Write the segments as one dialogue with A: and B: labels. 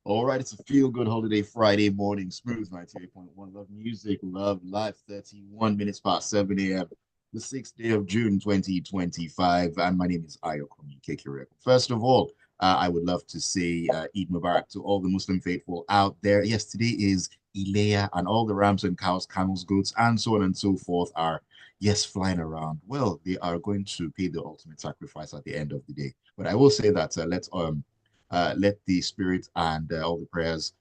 A: All right, it's a feel-good holiday Friday morning. Smooth 98.1. Love music, love life. 31 minutes past 7 a.m. The 6th day of June 2025. And my name is Ayokunmi. First of all, I would love to say Eid Mubarak to all the Muslim faithful out there. Yes, today is Ileya, and all the rams and cows, camels, goats, and so on and so forth are, yes, flying around. Well, they are going to pay the ultimate sacrifice at the end of the day. But I will say that let the spirit and all the prayers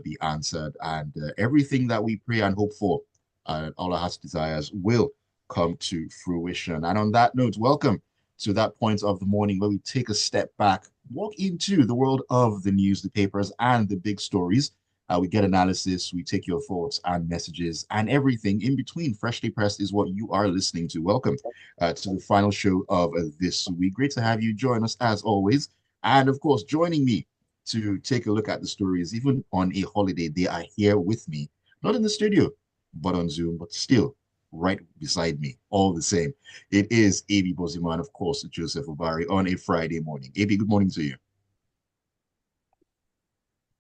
A: be answered, and everything that we pray and hope for, all our heart's desires will come to fruition. And on that note, welcome to that point of the morning where we take a step back, walk into the world of the news, the papers, and the big stories. We get analysis, we take your thoughts and messages, and everything in between. Freshly Pressed is what you are listening to. Welcome to the final show of this week. Great to have you join us as always. And of course, joining me to take a look at the stories, even on a holiday, they are here with me, not in the studio, but on Zoom, but still right beside me, all the same. It is AB Bozimo and, of course, Joseph Obari on a Friday morning. AB, good morning to you.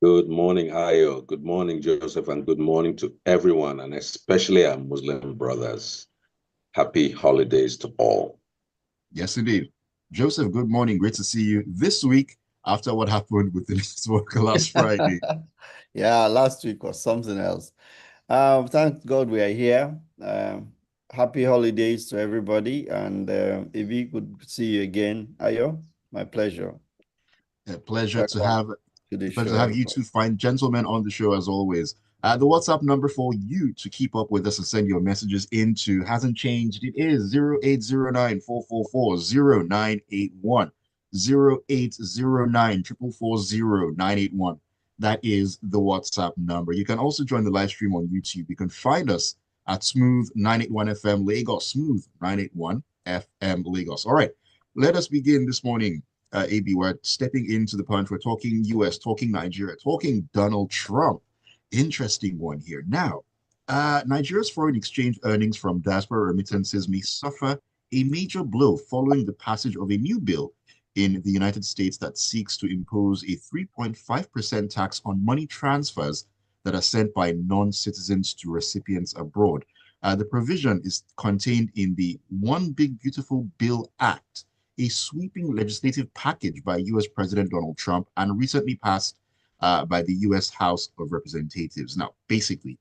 B: Good morning, Ayo. Good morning, Joseph, and good morning to everyone, and especially our Muslim brothers. Happy holidays to all.
A: Yes, indeed. Joseph, good morning. Great to see you this week after what happened with the network last Friday.
C: Yeah, last week was something else. Thank God we are here. Happy holidays to everybody. And if we could see you again, Ayo, my pleasure.
A: A pleasure to
C: Welcome
A: have
C: to the
A: a pleasure
C: show,
A: to have you
C: everybody.
A: two fine gentlemen on the show as always. The WhatsApp number for you to keep up with us and send your messages into hasn't changed. It is 0809 444 0981. 0809 444 981. That is the WhatsApp number. You can also join the live stream on YouTube. You can find us at Smooth 981 FM Lagos. Smooth 981 FM Lagos. All right, let us begin this morning. AB, we're stepping into the punch. We're talking US, talking Nigeria, talking Donald Trump. Interesting one here. Now, Nigeria's foreign exchange earnings from diaspora remittances may suffer a major blow following the passage of a new bill in the United States that seeks to impose a 3.5% tax on money transfers that are sent by non-citizens to recipients abroad. The provision is contained in the One Big Beautiful Bill Act, a sweeping legislative package by US President Donald Trump and recently passed by the US House of Representatives. Now, basically,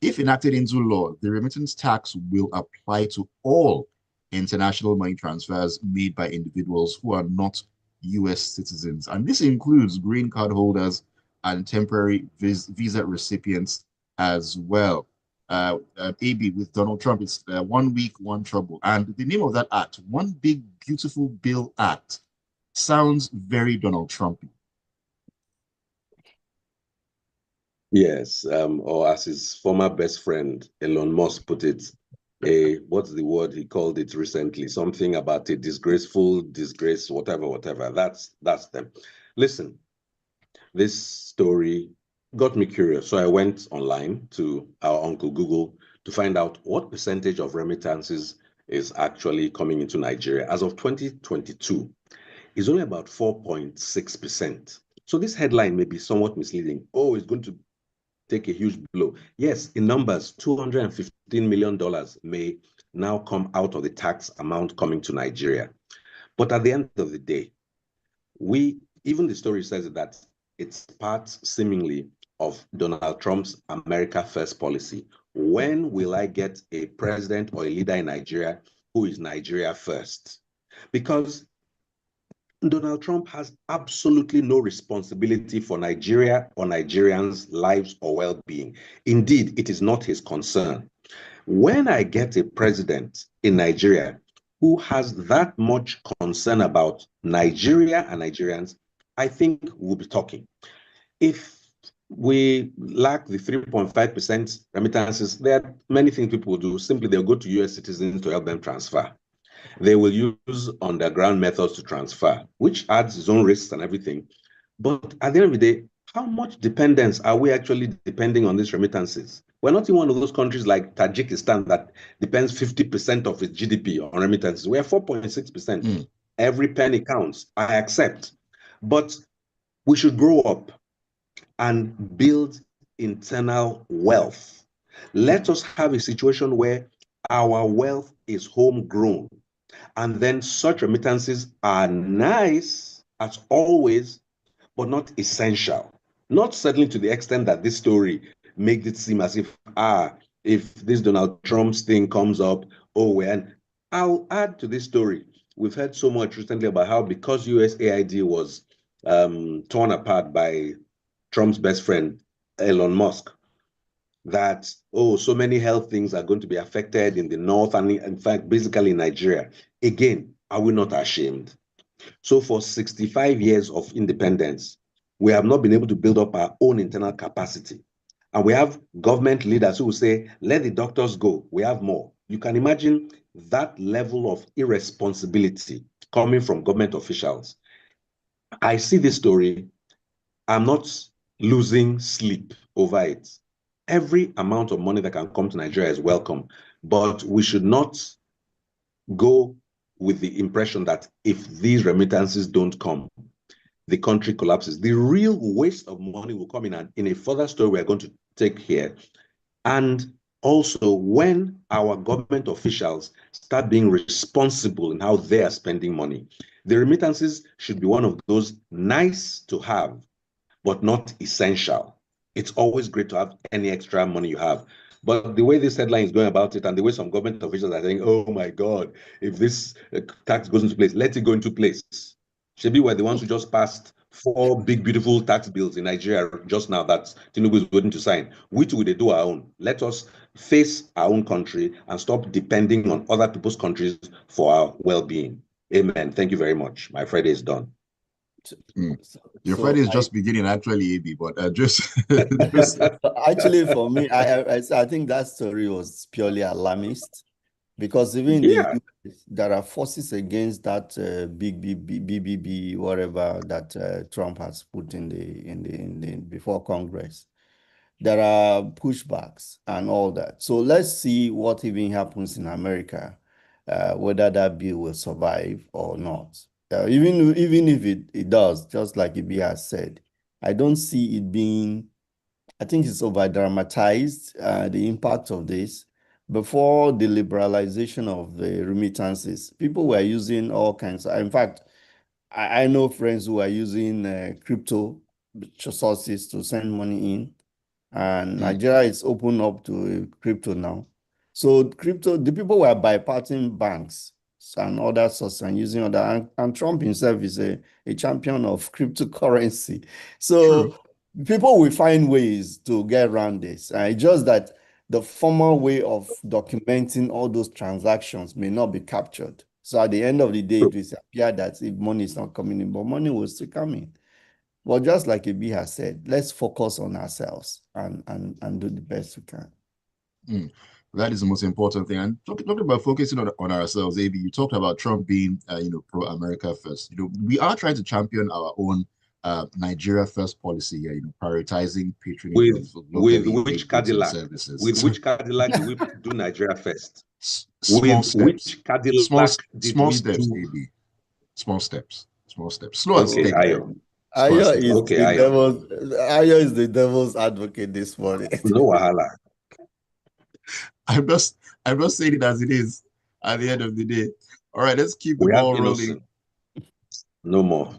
A: if enacted into law, the remittance tax will apply to all international money transfers made by individuals who are not US citizens. And this includes green card holders and temporary visa recipients as well. AB with Donald Trump, it's 1 week, one trouble. And the name of that act, One Big Beautiful Bill Act, sounds very Donald Trumpy.
B: Yes, or as his former best friend Elon Musk put it, what's the word he called it recently? Something about a disgraceful disgrace, whatever. That's them. Listen, this story got me curious, so I went online to our Uncle Google to find out what percentage of remittances is actually coming into Nigeria. As of 2022, it's only about 4.6%. So this headline may be somewhat misleading. Oh, it's going to take a huge blow. Yes, in numbers, $215 million may now come out of the tax amount coming to Nigeria. But at the end of the day, even the story says that it's part seemingly of Donald Trump's America First policy. When will I get a president or a leader in Nigeria who is Nigeria first? Because Donald Trump has absolutely no responsibility for Nigeria or Nigerians' lives or well-being. Indeed, it is not his concern. When I get a president in Nigeria who has that much concern about Nigeria and Nigerians, I think we'll be talking. If we lack the 3.5% remittances, there are many things people will do. Simply, they'll go to US citizens to help them transfer. They will use underground methods to transfer, which adds its own risks and everything. But at the end of the day, how much dependence are we actually depending on these remittances? We're not in one of those countries like Tajikistan that depends 50% of its GDP on remittances. We're 4.6%. Every penny counts. I accept. But we should grow up. and build internal wealth. Let us have a situation where our wealth is homegrown. And then such remittances are nice as always, but not essential. Not certainly to the extent that this story makes it seem as if this Donald Trump's thing comes up, and I'll add to this story. We've heard so much recently about how because USAID was torn apart by Trump's best friend, Elon Musk, that, so many health things are going to be affected in the north and in fact, basically in Nigeria. Again, are we not ashamed? So for 65 years of independence, we have not been able to build up our own internal capacity. And we have government leaders who will say, let the doctors go, we have more. You can imagine that level of irresponsibility coming from government officials. I see this story, I'm not losing sleep over it. Every amount of money that can come to Nigeria is welcome, but we should not go with the impression that if these remittances don't come, the country collapses. The real waste of money will come in a further story we're going to take here. And also, when our government officials start being responsible in how they are spending money, the remittances should be one of those nice to have, but not essential. It's always great to have any extra money you have. But the way this headline is going about it and the way some government officials are saying, oh my God, if this tax goes into place, let it go into place. Shebi were the ones who just passed 4 big, beautiful tax bills in Nigeria just now that Tinubu is waiting to sign. We too, they do our own. Let us face our own country and stop depending on other people's countries for our well-being. Amen. Thank you very much. My Friday is done.
A: Your Friday is just beginning, actually, AB, but
C: actually, for me, I think that story was purely alarmist, because even there are forces against that big BBB whatever that Trump has put in the before Congress. There are pushbacks and all that. So let's see what even happens in America, whether that bill will survive or not. Even if it does, just like Ibi has said, I don't see it being, I think it's over-dramatized, the impact of this. Before the liberalization of the remittances, people were using all kinds of, in fact, I know friends who are using crypto sources to send money in, and Nigeria is open up to crypto now. So crypto, the people were bypassing banks and other sources and using other, and Trump himself is a champion of cryptocurrency. So people will find ways to get around this. It's just that the formal way of documenting all those transactions may not be captured. So at the end of the day, it will appear that if money is not coming in, but money will still come in. Well, just like Ibi has said, let's focus on ourselves and do the best we can.
A: That is the most important thing. And talking about focusing on ourselves, AB, you talked about Trump being, pro-America first. We are trying to champion our own Nigeria first policy here, prioritizing patronage of locally
B: which Cadillac
A: services.
B: With which Cadillac do we do Nigeria first?
A: Small steps.
B: Which Cadillac
A: small steps,
B: do?
A: AB. Small steps. Slow and steady.
C: Ayo is the devil's advocate this morning.
B: No wahala.
A: I'm just saying it as it is at the end of the day. All right, let's keep the ball rolling.
B: No more.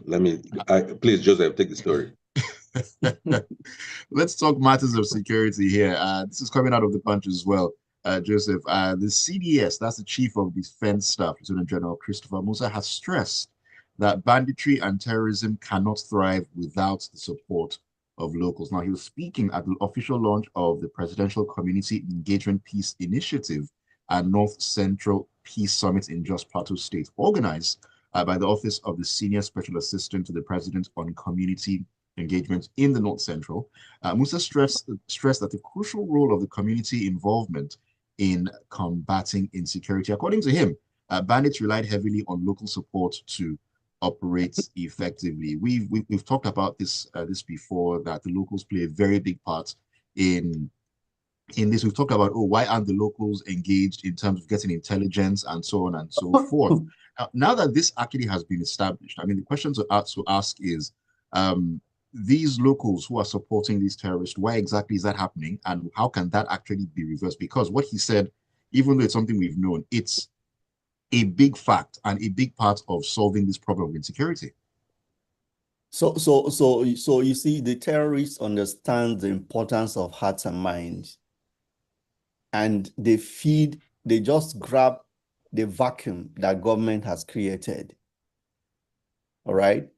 B: Please, Joseph, take the story.
A: Let's talk matters of security here. This is coming out of the punch as well, Joseph. The CDS, that's the Chief of Defense Staff, Lieutenant General Christopher Musa, has stressed that banditry and terrorism cannot thrive without the support of locals. Now, he was speaking at the official launch of the Presidential Community Engagement Peace Initiative and North Central Peace Summit in Jos Plateau State, organized by the Office of the Senior Special Assistant to the President on Community Engagement in the North Central. Musa stressed that the crucial role of the community involvement in combating insecurity. According to him, bandits relied heavily on local support to operate effectively. We've talked about this before, that the locals play a very big part in this. We've talked about, why aren't the locals engaged in terms of getting intelligence and so on and so forth. Now that this actually has been established, I mean, the question to ask is, these locals who are supporting these terrorists, why exactly is that happening? And how can that actually be reversed? Because what he said, even though it's something we've known, it's a big fact and a big part of solving this problem of insecurity.
C: So you see, the terrorists understand the importance of hearts and minds, and they just grab the vacuum that government has created. All right.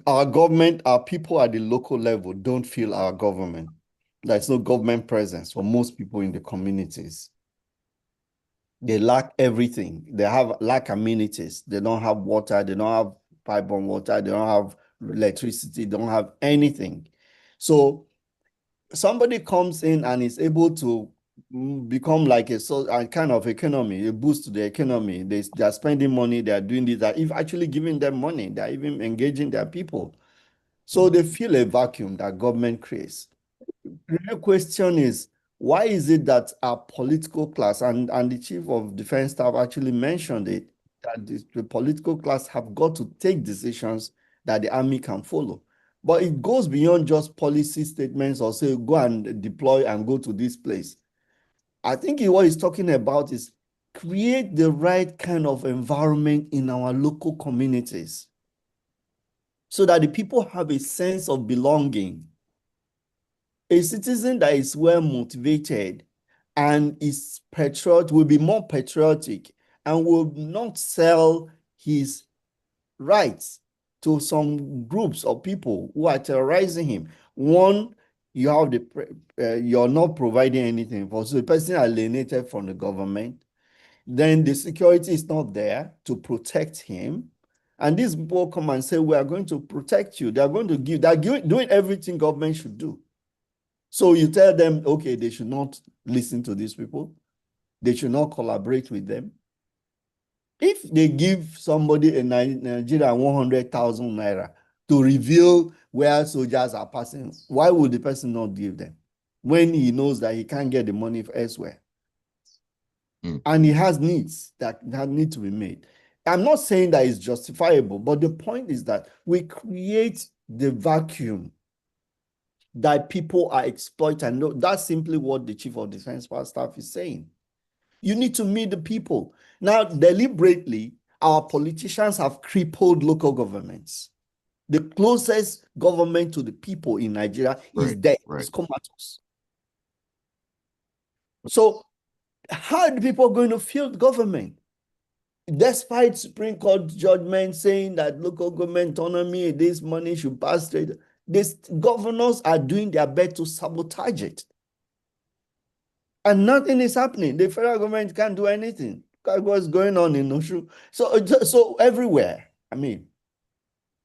C: Our government, our people at the local level don't feel our government. There's no government presence for most people in the communities. They lack everything. They lack amenities. They don't have water. They don't have pipe-borne water. They don't have electricity. They don't have anything. So somebody comes in and is able to become like a kind of economy, a boost to the economy. They are spending money. They are doing this. If actually giving them money, they are even engaging their people. So they feel a vacuum that government creates. The real question is, why is it that our political class, and the chief of defense staff actually mentioned it, that the political class have got to take decisions that the army can follow. But it goes beyond just policy statements or say, go and deploy and go to this place. I think what he's talking about is create the right kind of environment in our local communities so that the people have a sense of belonging. A citizen that is well motivated and is will be more patriotic and will not sell his rights to some groups of people who are terrorizing him. One, you're not providing anything for, so the person alienated from the government. Then the security is not there to protect him. And these people come and say, we are going to protect you. They're doing everything government should do. So you tell them, okay, they should not listen to these people. They should not collaborate with them. If they give somebody in Nigeria 100,000 naira to reveal where soldiers are passing, why would the person not give them when he knows that he can't get the money elsewhere? And he has needs that need to be made. I'm not saying that it's justifiable, but the point is that we create the vacuum that people are exploiting. No, that's simply what the chief of defense staff is saying. You need to meet the people. Now, deliberately, our politicians have crippled local governments. The closest government to the people in Nigeria is dead. It's comatose. So how are the people going to feel the government? Despite Supreme Court judgment saying that local government autonomy, this money should pass straight, these governors are doing their best to sabotage it. And nothing is happening. The federal government can't do anything. What's going on in Oshu? So everywhere. I mean,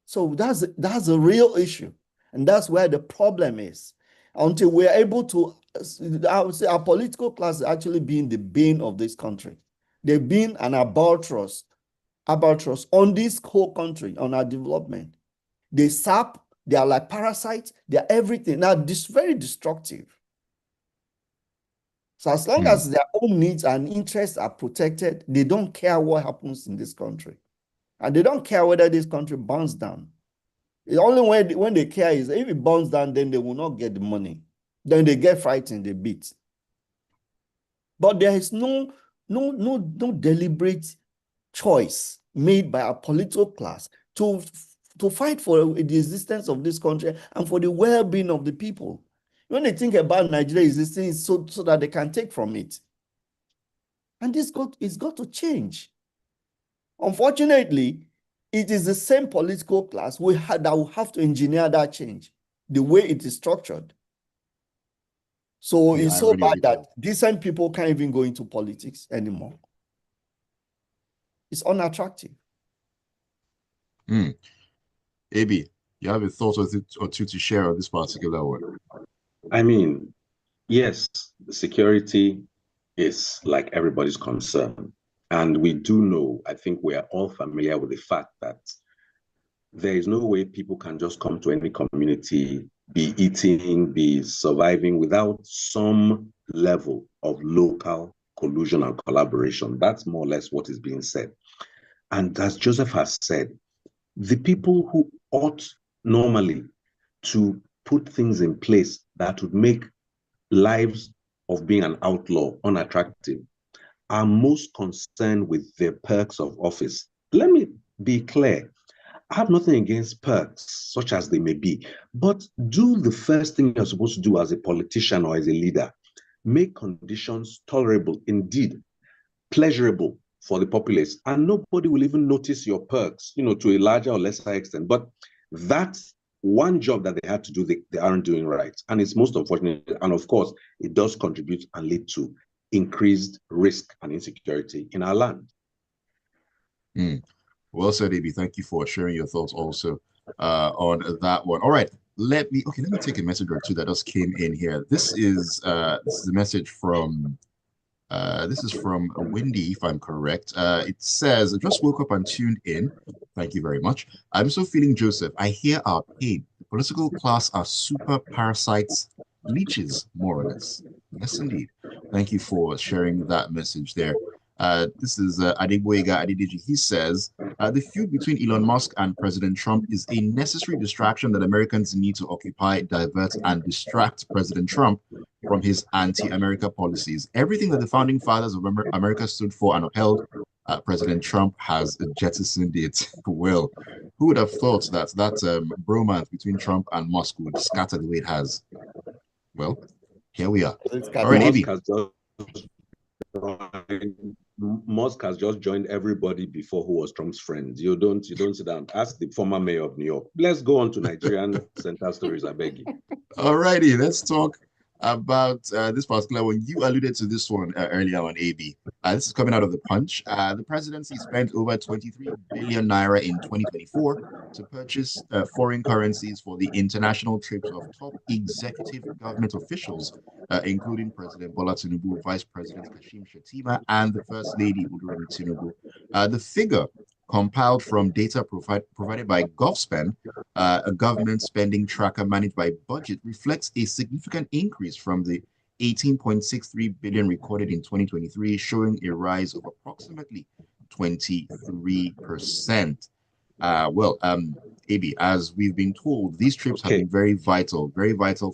C: so that's a real issue. And that's where the problem is. Until we're able to, I would say our political class is actually being the bane of this country. They've been an albatross on this whole country, on our development. They sap, they are like parasites, they are everything. Now, this is very destructive. So as long as their own needs and interests are protected, they don't care what happens in this country. And they don't care whether this country burns down. The only way when they care is if it burns down, then they will not get the money. Then they get frightened, they beat. But there is no deliberate choice made by a political class to fight for the existence of this country and for the well-being of the people. When they think about Nigeria existing, so that they can take from it. And it's got to change. Unfortunately, it is the same political class that will have to engineer that change, the way it is structured. So it's so bad that decent people can't even go into politics anymore. It's unattractive.
A: AB, you have a thought or two to share on this particular one?
B: I mean, yes, security is like everybody's concern. And we do know, I think we are all familiar with the fact that there is no way people can just come to any community, be eating, be surviving without some level of local collusion and collaboration. That's more or less what is being said. And as Joseph has said, the people who ought normally to put things in place that would make lives of being an outlaw unattractive are most concerned with the perks of office. Let me be clear. I have nothing against perks, such as they may be, but do the first thing you're supposed to do as a politician or as a leader. Make conditions tolerable, indeed pleasurable for the populace, and nobody will even notice your perks, to a larger or lesser extent. But that's one job that they had to do, they aren't doing right. And it's most unfortunate. And of course, it does contribute and lead to increased risk and insecurity in our land.
A: Well said, AB. Thank you for sharing your thoughts also on that one. All right. Let me take a message or two that just came in here. This is a message from Wendy, if I'm correct. It says, I just woke up and tuned in. Thank you very much. I'm so feeling Joseph. I hear our pain. The political class are super parasites, leeches, more or less. Yes, indeed. Thank you for sharing that message there. This is Adeboyega Adedeji. He says, the feud between Elon Musk and President Trump is a necessary distraction that Americans need to occupy, divert, and distract President Trump from his anti-America policies. Everything that the founding fathers of America stood for and upheld, President Trump has jettisoned it. Well, who would have thought that bromance between Trump and Musk would scatter the way it has? Well, here we are. All right, AB.
B: Musk has just joined everybody before who was Trump's friend. You don't sit down. Ask the former mayor of New York. Let's go on to Nigerian center stories, I beg you.
A: All righty, let's talk about this particular one. You alluded to this one earlier on, AB. This is coming out of the Punch. The presidency spent over 23 billion naira in 2024 to purchase foreign currencies for the international trips of top executive government officials, including President Bola Tinubu, Vice President Kashim Shettima, and the First Lady Oluremi Tinubu. The figure, compiled from data provided by GovSpend, a government spending tracker managed by Budget, reflects a significant increase from the 18.63 billion recorded in 2023, showing a rise of approximately 23%. AB, as we've been told, these trips have been very vital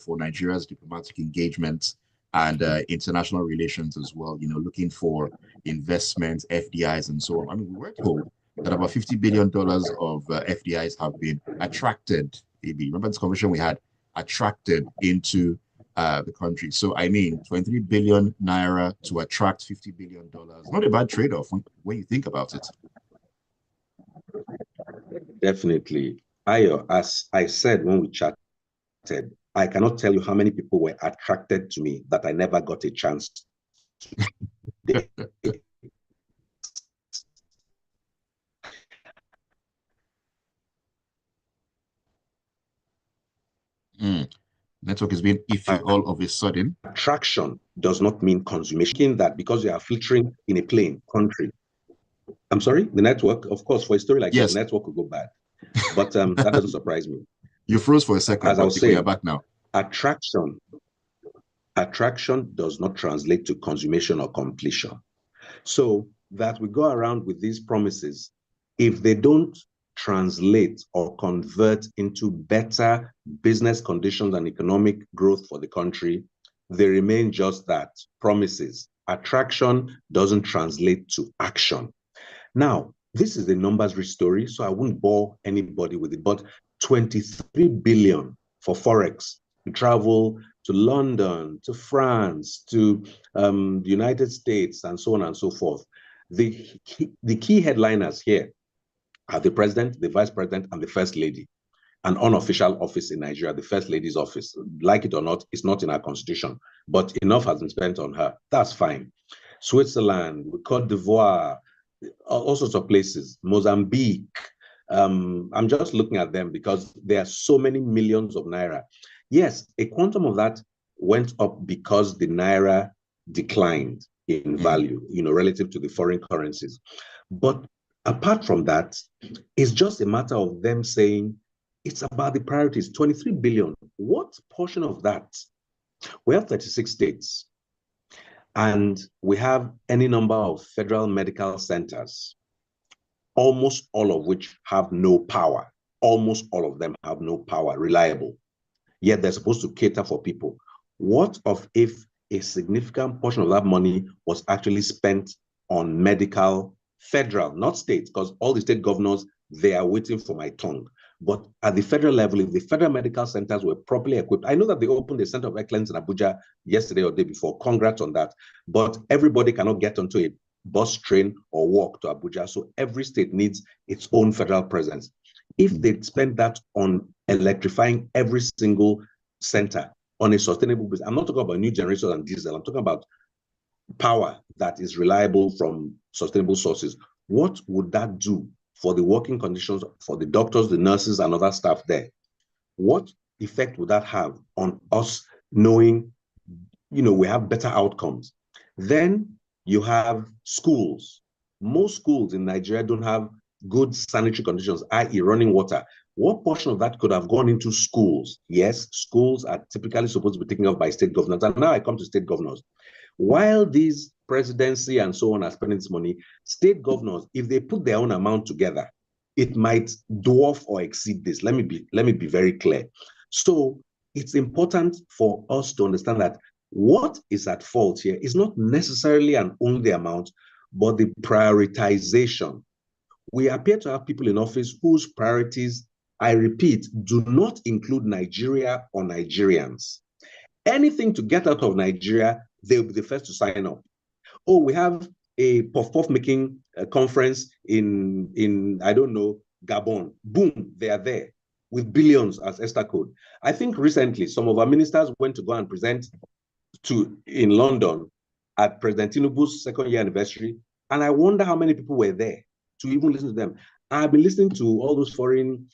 A: for Nigeria's diplomatic engagement and international relations as well, looking for investments, FDIs, and so on. I mean, we were told that about $50 billion of FDIs have been attracted, maybe. Remember this conversation we had? Attracted into the country. So, I mean, 23 billion naira to attract $50 billion. Not a bad trade-off when you think about it.
B: Definitely. Ayo, as I said when we chatted, I cannot tell you how many people were attracted to me that I never got a chance to.
A: Network is being iffy all of a sudden.
B: Attraction does not mean consummation. That because you are filtering in a plane country. I'm sorry, the network, of course, for a story like this, the network could go bad. But that doesn't surprise me.
A: You froze for a second,
B: as I was saying,
A: you're back now.
B: Attraction does not translate to consummation or completion. So that we go around with these promises, if they don't translate or convert into better business conditions and economic growth for the country, they remain just that, promises. Attraction doesn't translate to action. Now, this is a numbers-rich story, so I won't bore anybody with it, but 23 billion for Forex, to travel to London, to France, to the United States, and so on and so forth. The key headliners here are the president, the vice president, and the first lady. An unofficial office in Nigeria, the first lady's office. Like it or not, it's not in our constitution, but enough has been spent on her. That's fine. Switzerland, Cote d'Ivoire, all sorts of places, Mozambique. I'm just looking at them because there are so many millions of naira. Yes, a quantum of that went up because the naira declined in value, relative to the foreign currencies. But apart from that, it's just a matter of them saying, it's about the priorities, 23 billion. What portion of that? We have 36 states, and we have any number of federal medical centers, almost all of which have no power. almost all of them have no power, reliable. Yet they're supposed to cater for people. What of if a significant portion of that money was actually spent on medical, federal, not state, because all the state governors, they are waiting for my tongue. But at the federal level, if the federal medical centers were properly equipped, I know that they opened the Center of Excellence in Abuja yesterday or day before. Congrats on that. But everybody cannot get onto a bus, train, or walk to Abuja. So every state needs its own federal presence. If they spend that on electrifying every single center on a sustainable basis, I'm not talking about new generation and diesel, I'm talking about power that is reliable from sustainable sources. What would that do for the working conditions for the doctors, the nurses, and other staff there? What effect would that have on us knowing, we have better outcomes? Then you have schools. Most schools in Nigeria don't have good sanitary conditions, i.e. running water. What portion of that could have gone into schools? Yes, schools are typically supposed to be taken off by state governors. And now I come to state governors. While these presidency and so on are spending this money, state governors, if they put their own amount together, it might dwarf or exceed this. Let me be very clear. So it's important for us to understand that what is at fault here is not necessarily and only the amount, but the prioritization. We appear to have people in office whose priorities, I repeat, do not include Nigeria or Nigerians. Anything to get out of Nigeria, they'll be the first to sign up. Oh, we have a puff-puff making conference in I don't know, Gabon. Boom, they are there with billions as Esther code. I think recently some of our ministers went to go and present in London at President Tinubu's second year anniversary. And I wonder how many people were there to even listen to them. I've been listening to all those foreign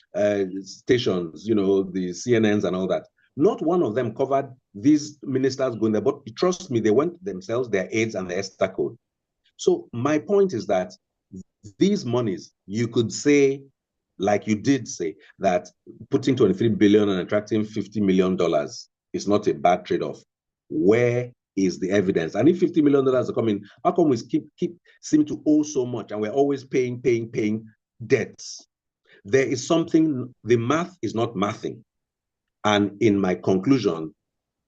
B: stations, the CNNs and all that. Not one of them covered these ministers going there, but trust me, they went themselves, their aides, and the Esther code. So my point is that these monies, you could say, like you did say, that putting 23 billion and attracting $50 million is not a bad trade-off. Where is the evidence? And if $50 million are coming, how come we keep seem to owe so much and we're always paying debts? There is something, the math is not mathing. And in my conclusion,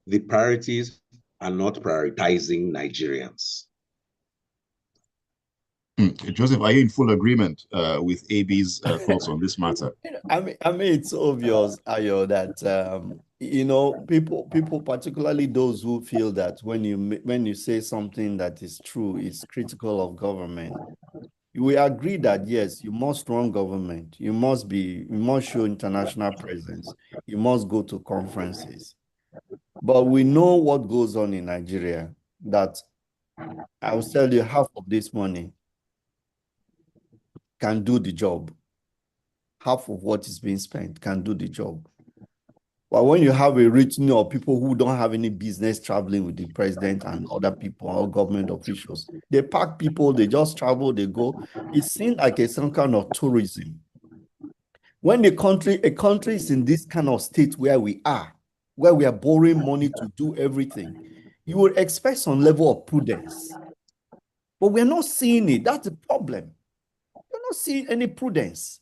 B: the priorities are not prioritizing Nigerians.
A: Joseph, are you in full agreement with AB's thoughts on this matter?
C: I mean, it's obvious, Ayo, that people, particularly those who feel that when you say something that is true, is critical of government. We agree that yes, you must run government. You must show international presence. You must go to conferences. But we know what goes on in Nigeria, that I will tell you half of this money can do the job. Half of what is being spent can do the job. But when you have a retinue of people who don't have any business traveling with the president and other people or government officials, they pack people, they just travel, they go. It seems like some kind of tourism. When a country is in this kind of state where we are borrowing money to do everything, you would expect some level of prudence. But we're not seeing it. That's the problem. We're not seeing any prudence.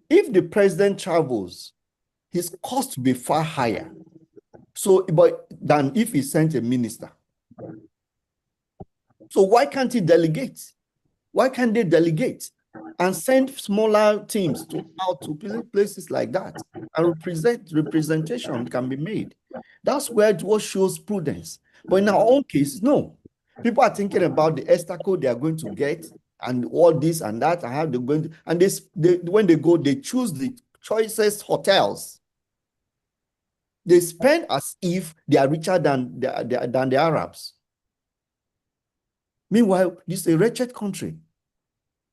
C: If the president travels, his cost will be far higher. Than if he sent a minister. So why can't he delegate? Why can't they delegate and send smaller teams out to places like that and representation can be made? That's where what shows prudence. But in our own case, no. People are thinking about the Esther code they are going to get and all this and that and how they're going to, and when they go, they choose the choicest hotels. They spend as if they are richer than the Arabs. Meanwhile, this is a wretched country.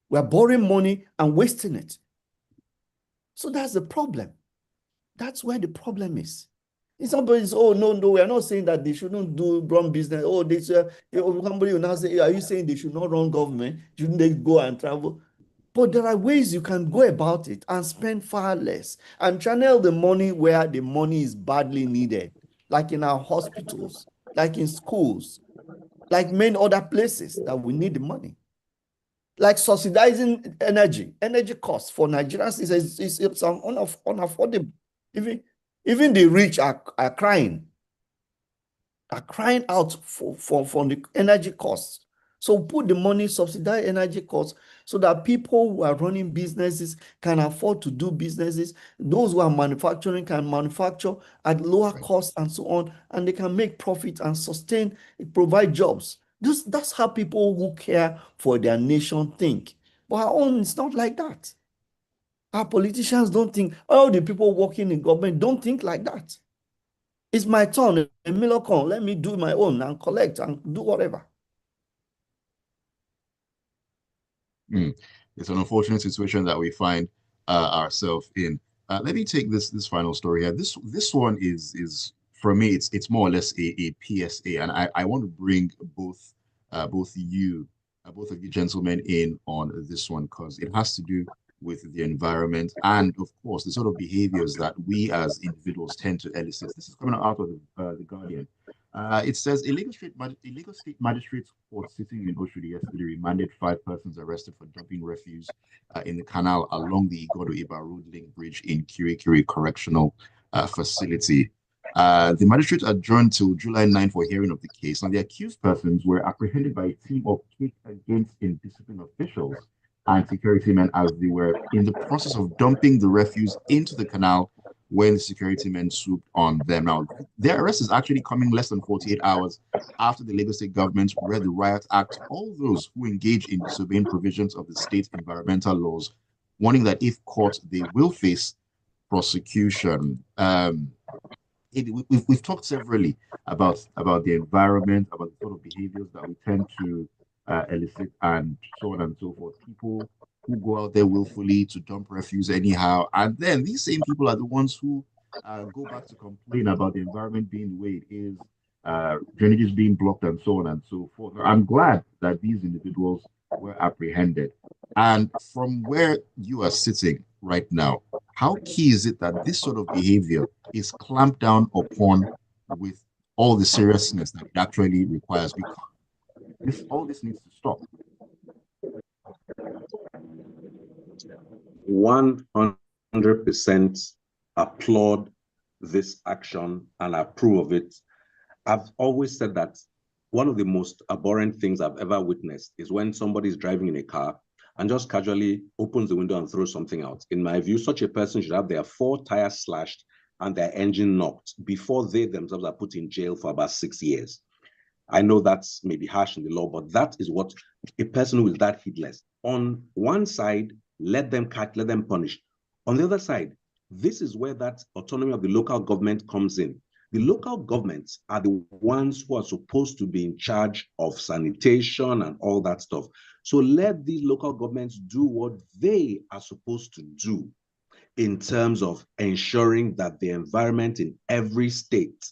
C: We are borrowing money and wasting it. So that's the problem. That's where the problem is. If somebody says, oh, no, we are not saying that they shouldn't run business. Oh, somebody will now say, are you saying they should not run government? Shouldn't they go and travel? But there are ways you can go about it and spend far less and channel the money where the money is badly needed, like in our hospitals, like in schools, like many other places that we need the money. like subsidizing energy costs for Nigerians is unaffordable. Even the rich are crying out for the energy costs. So put the money, subsidize energy costs so that people who are running businesses can afford to do businesses. Those who are manufacturing can manufacture at lower cost and so on, and they can make profit and sustain, provide jobs. That's how people who care for their nation think. But our own, it's not like that. Our politicians don't think, all the people working in government don't think like that. It's my turn, a milocon. Let me do my own and collect and do whatever.
A: It's an unfortunate situation that we find ourselves in. Let me take this final story here. This one is for me. It's more or less a PSA, and I want to bring both both of you gentlemen in on this one because it has to do with the environment and of course the sort of behaviors that we as individuals tend to elicit. This is coming out of the Guardian. It says a Lagos State Magistrate Court sitting in Oshodi yesterday remanded 5 persons arrested for dumping refuse in the canal along the Igodo-Iba Road Link Bridge in Kirikiri Correctional Facility. The magistrate adjourned till July 9 for hearing of the case. Now, the accused persons were apprehended by a team of Case Against Indiscipline officials and security men as they were in the process of dumping the refuse into the canal when the security men swooped on them. Now, their arrest is actually coming less than 48 hours after the Lagos State government read the Riot Act to all those who engage in disobeying provisions of the state's environmental laws, warning that if caught, they will face prosecution. We've talked severally about the environment, about the sort of behaviors that we tend to elicit, and so on and so forth. People who go out there willfully to dump refuse anyhow, and then these same people are the ones who go back to complain about the environment being the way it is, drainages being blocked, and so on and so forth. I'm glad that these individuals were apprehended. And from where you are sitting right now, how key is it that this sort of behavior is clamped down upon with all the seriousness that it actually requires? Because all this needs to stop.
B: 100% applaud this action and approve of it. I've always said that one of the most abhorrent things I've ever witnessed is when somebody is driving in a car and just casually opens the window and throws something out. In my view, such a person should have their 4 tires slashed and their engine knocked before they themselves are put in jail for about 6 years. I know that's maybe harsh in the law, but that is what a person who is that heedless. On one side, let them catch, let them punish. On the other side, this is where that autonomy of the local government comes in. The local governments are the ones who are supposed to be in charge of sanitation and all that stuff. So let these local governments do what they are supposed to do in terms of ensuring that the environment in every state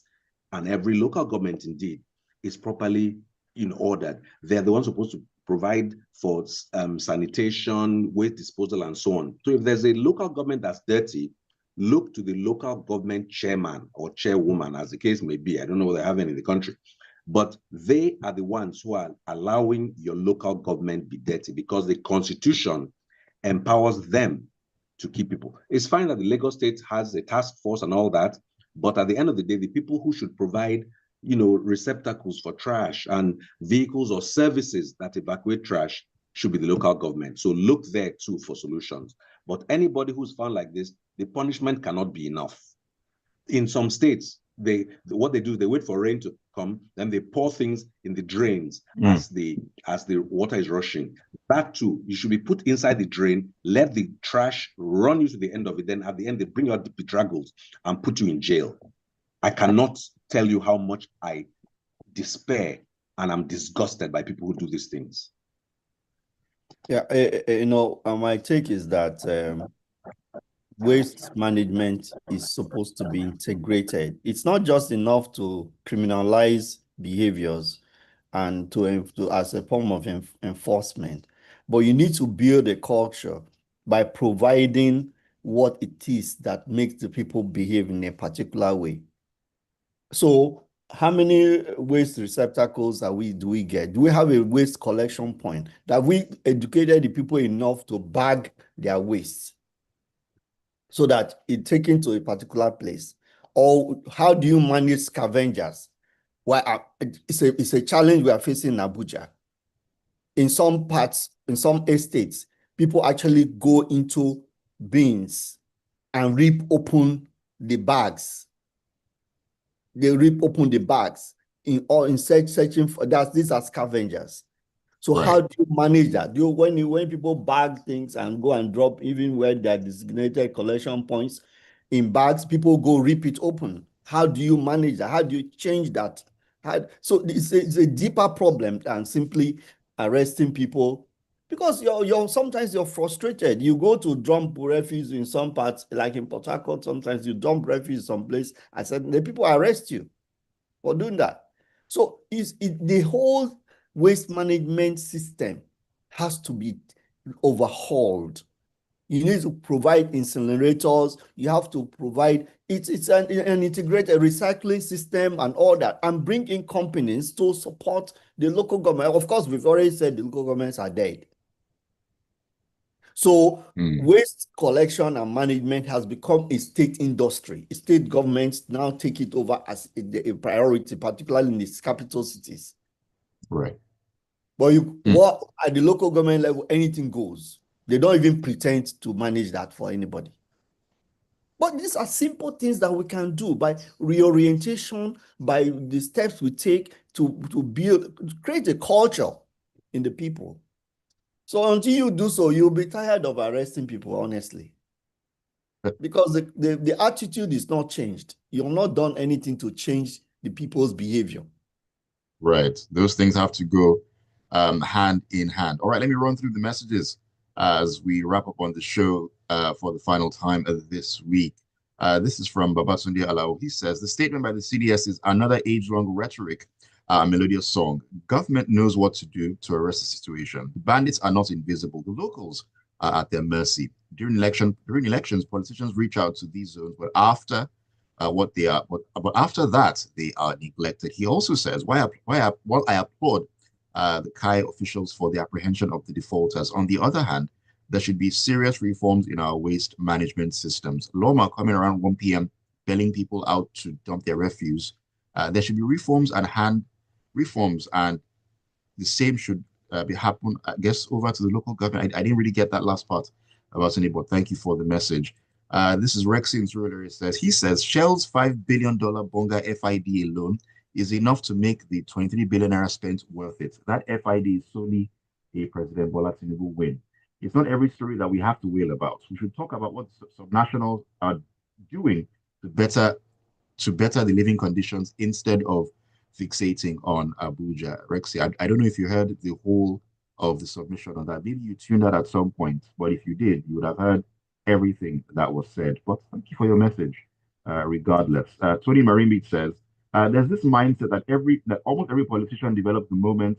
B: and every local government indeed is properly in order. They're the ones supposed to provide for sanitation, waste disposal, and so on. So if there's a local government that's dirty, look to the local government chairman or chairwoman, as the case may be. I don't know whether they have any in the country, but they are the ones who are allowing your local government be dirty because the Constitution empowers them to keep people. It's fine that the Lagos State has a task force and all that, but at the end of the day, the people who should provide receptacles for trash and vehicles or services that evacuate trash should be the local government. So look there too for solutions. But anybody who's found like this, the punishment cannot be enough. In some states, what they do is they wait for rain to come, then they pour things in the drains as the water is rushing. That too, you should be put inside the drain, let the trash run you to the end of it, then at the end they bring out the bedraggles and put you in jail. I cannot tell you how much I despair and I'm disgusted by people who do these things.
C: Yeah, my take is that waste management is supposed to be integrated. It's not just enough to criminalize behaviors and to as a form of enforcement, but you need to build a culture by providing what it is that makes the people behave in a particular way. So how many waste receptacles do we get? Do we have a waste collection point? That we educated the people enough to bag their waste so that it's taken to a particular place? Or how do you manage scavengers? Well, it's a challenge we are facing in Abuja. In some parts, in some estates, people actually go into bins and rip open the bags. They rip open the bags in searching for that. These are scavengers. So
A: Right.
C: how do you manage that? When people bag things and go and drop even where there are designated collection points in bags, people go rip it open. How do you manage that? How do you change that? So it's a deeper problem than simply arresting people, because sometimes you're frustrated. You go to dump refuse in some parts, like in Port Harcourt, sometimes you dump refuse someplace. I said the people arrest you for doing that. So the whole waste management system has to be overhauled. You need to provide incinerators. You have to provide it's an integrated recycling system and all that, and bring in companies to support the local government. Of course, we've already said the local governments are dead. So waste collection and management has become a state industry. State governments now take it over as a priority, particularly in its capital cities.
A: Right.
C: But what at the local government level, anything goes. They don't even pretend to manage that for anybody. But these are simple things that we can do by reorientation, by the steps we take to create a culture in the people. So until you do so, you'll be tired of arresting people, honestly. Because the attitude is not changed. You've not done anything to change the people's behavior.
A: Right. Those things have to go hand in hand. All right, let me run through the messages as we wrap up on the show for the final time of this week. This is from Babatunde Alao. He says, the statement by the CDS is another age-long rhetoric, melodious song. Government knows what to do to arrest the situation. The bandits are not invisible. The locals are at their mercy. During elections, politicians reach out to these zones, but after but after that, they are neglected. He also says, while I applaud the Kai officials for the apprehension of the defaulters, on the other hand, there should be serious reforms in our waste management systems. Loma coming around 1 p.m., bailing people out to dump their refuse. There should be reforms, and the same should be happen, I guess, over to the local government. I didn't really get that last part about any, but thank you for the message. This is Rexin's ruler. He says Shell's $5 billion Bonga FID alone is enough to make the 23 billion naira spent worth it. That FID is solely a President Bola Tinubu win. It's not every story that we have to wail about. We should talk about what subnationals are doing to better the living conditions instead of fixating on Abuja. Rexy, I don't know if you heard the whole of the submission on that. Maybe you tuned out at some point, but if you did, you would have heard everything that was said. But thank you for your message, regardless. Tony Marimbi says, there's this mindset that almost every politician develops the moment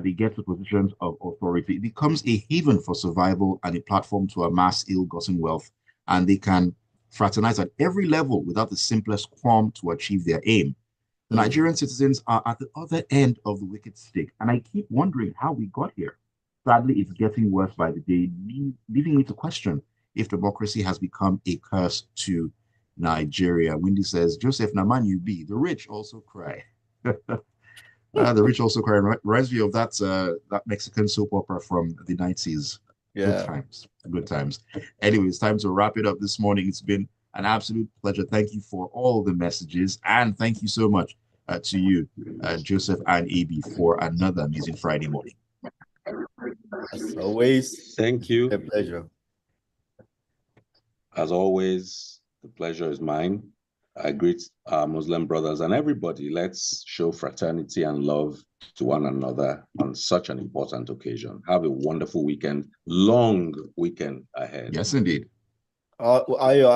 A: they get to positions of authority. It becomes a haven for survival and a platform to amass ill-gotten wealth, and they can fraternize at every level without the simplest qualm to achieve their aim. The Nigerian citizens are at the other end of the wicked stick, and I keep wondering how we got here. Sadly, it's getting worse by the day, leaving me to question if democracy has become a curse to Nigeria. Wendy says, Joseph Naman, you be, the rich also cry. The rich also cry. Reminds me of that Mexican soap opera from the 90s.
C: Yeah.
A: Good times. Anyway, it's time to wrap it up this morning. It's been an absolute pleasure. Thank you for all the messages, and thank you so much to you, Joseph and AB, for another amazing Friday morning.
C: As always,
B: thank you.
C: A pleasure.
B: As always, the pleasure is mine. I greet our Muslim brothers and everybody. Let's show fraternity and love to one another on such an important occasion. Have a wonderful weekend, long weekend ahead.
A: Yes, indeed.
C: I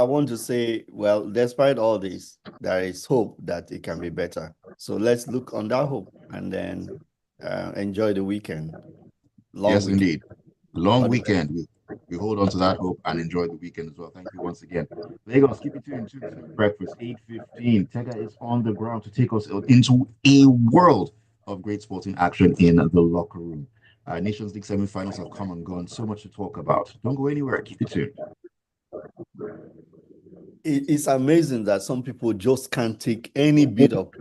C: want to say, well, despite all this, there is hope that it can be better. So let's look on that hope and then enjoy the weekend.
A: Yes, indeed. Long
C: All the
A: weekend. We hold on to that hope and enjoy the weekend as well. Thank you once again. Lagos, keep it tuned to breakfast, 8:15. Tega is on the ground to take us into a world of great sporting action in the locker room. Nations League semi-finals have come and gone. So much to talk about. Don't go anywhere. Keep it tuned.
C: It's amazing that some people just can't take any bit of